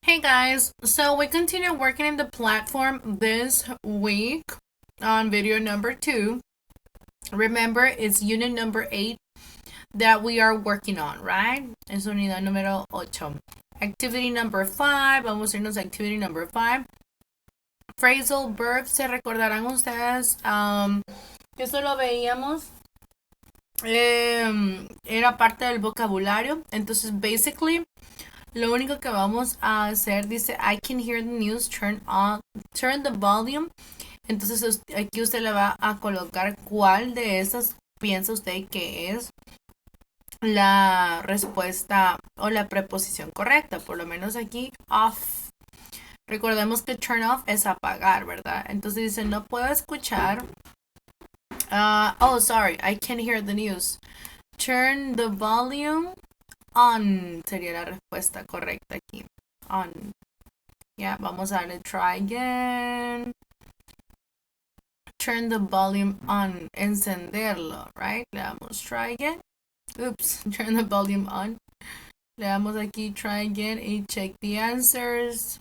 Hey guys, so we continue working in the platform this week on video number 2. Remember, it's unit number 8 that we are working on, right? Es unidad número 8. Activity number 5, vamos a irnos a activity number 5. Phrasal verbs, se recordarán ustedes que eso lo veíamos. Era parte del vocabulario. Entonces, basically, lo único que vamos a hacer dice I can hear the news, turn the volume. Entonces aquí usted le va a colocar cuál de esas piensa usted que es la respuesta o la preposición correcta. Por lo menos aquí off. Recordemos que turn off es apagar, ¿verdad? Entonces dice no puedo escuchar. Sorry, I can't hear the news. Turn the volume on sería la respuesta correcta aquí. On. Ya, vamos a darle try again. Turn the volume on. Encenderlo, right? Le damos try again. Oops, turn the volume on. Le damos aquí try again y check the answers.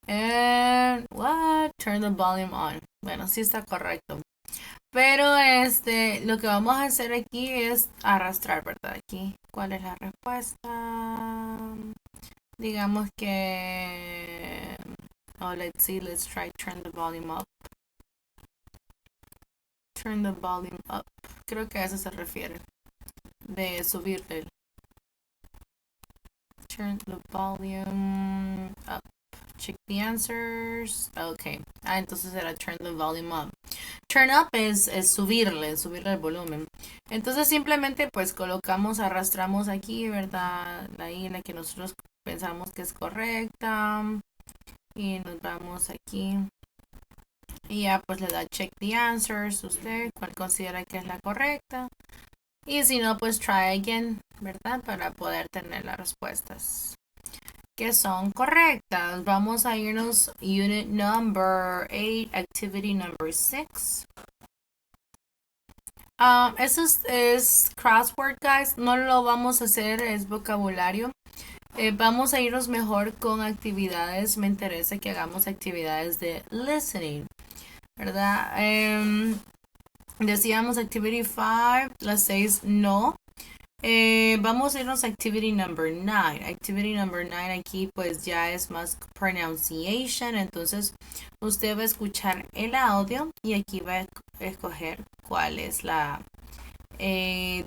And what? Turn the volume on. Bueno, sí está correcto. Pero lo que vamos a hacer aquí es arrastrar, ¿verdad? Aquí, ¿cuál es la respuesta? Digamos que... Oh, let's see, let's try turn the volume up. Turn the volume up. Creo que a eso se refiere. De subirle. Turn the volume up. Check the answers. Okay. Entonces era turn the volume up. Turn up es subirle el volumen. Entonces simplemente pues colocamos, arrastramos aquí, ¿verdad? Ahí la que nosotros pensamos que es correcta. Y nos vamos aquí. Y ya pues le da check the answers usted, cuál considera que es la correcta. Y si no, pues try again, ¿verdad? Para poder tener las respuestas que son correctas. Vamos a irnos unit number 8, activity number 6. Eso es crossword, guys. No lo vamos a hacer, es vocabulario. Vamos a irnos mejor con actividades. Me interesa que hagamos actividades de listening, ¿verdad? Decíamos activity 5, las 6 no. Vamos a irnos a activity number 9. Activity number 9 aquí pues ya es más pronunciation. Entonces usted va a escuchar el audio y aquí va a escoger cuál es la...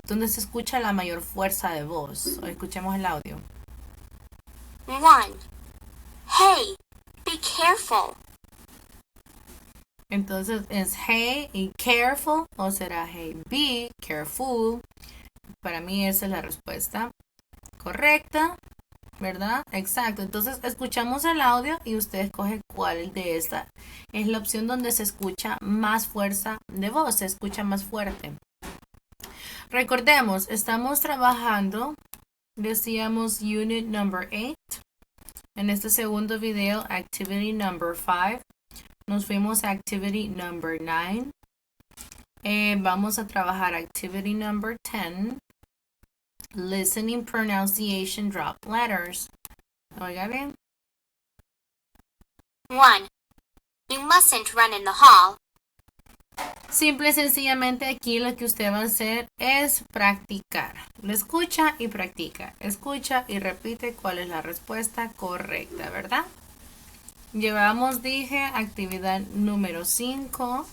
donde se escucha la mayor fuerza de voz. Escuchemos el audio. 1. Hey, be careful. Entonces es hey y careful o será hey, be careful. Para mí esa es la respuesta correcta, ¿verdad? Exacto. Entonces escuchamos el audio y usted escoge cuál de esta es la opción donde se escucha más fuerza de voz, se escucha más fuerte. Recordemos, estamos trabajando, decíamos unit number 8. En este segundo video, activity number 5. Nos fuimos a activity number 9. Vamos a trabajar activity number 10. Listening, pronunciation, drop letters. Oiga bien. 1. You mustn't run in the hall. Simple y sencillamente aquí lo que usted va a hacer es practicar. Lo escucha y practica. Escucha y repite cuál es la respuesta correcta, ¿verdad? Llevamos, dije, actividad número 5,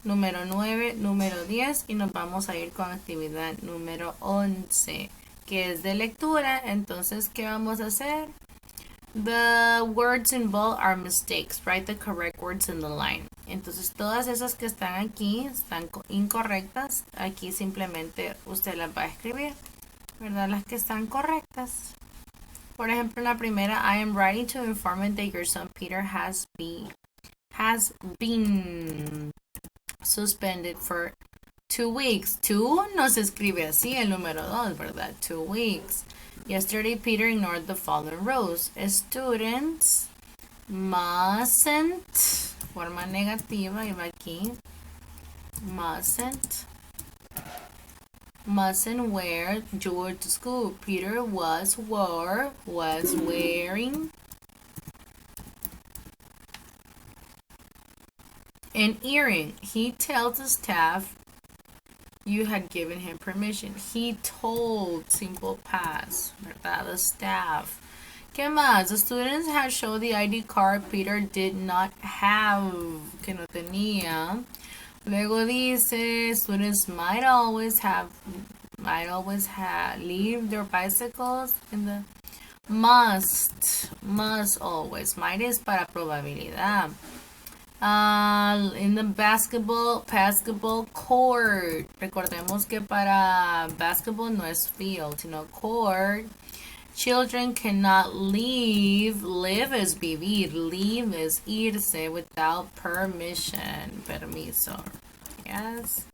número 9, número 10 y nos vamos a ir con actividad número 11, que es de lectura. Entonces, ¿qué vamos a hacer? The words involved are mistakes. Write the correct words in the line. Entonces, todas esas que están aquí están incorrectas. Aquí simplemente usted las va a escribir, ¿verdad? Las que están correctas. Por ejemplo, la primera, I am writing to inform you that your son Peter has been suspended for 2 weeks. 2 no se escribe así, el número 2, ¿verdad? 2 weeks. Yesterday, Peter ignored the following rules. Students mustn't, forma negativa, y va aquí, mustn't wear jewelry to school. Peter was wearing An earring. He tells the staff you had given him permission. He told, simple past, ¿verdad? The staff. ¿Qué más? The students had showed the ID card Peter did not have, que no tenía. Luego dice, students might always leave their bicycles in the must always. Might es para probabilidad. In the basketball court. Recordemos que para basketball no es field, sino court. Children cannot leave. Live is vivir. Leave is irse without permission. Permiso. Yes.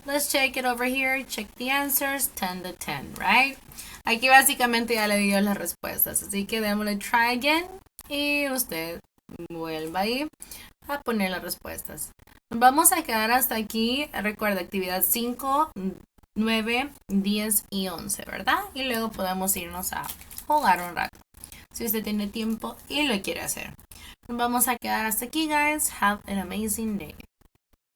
Let's check it over here. Check the answers. 10 to 10, right? Aquí básicamente ya le dio las respuestas. Así que démosle try again. Y usted vuelva ahí a poner las respuestas. Vamos a quedar hasta aquí. Recuerda, actividad 5, 9, 10 y 11, ¿verdad? Y luego podemos irnos a jugar un rato. Si usted tiene tiempo y lo quiere hacer. Vamos a quedar hasta aquí, guys. Have an amazing day.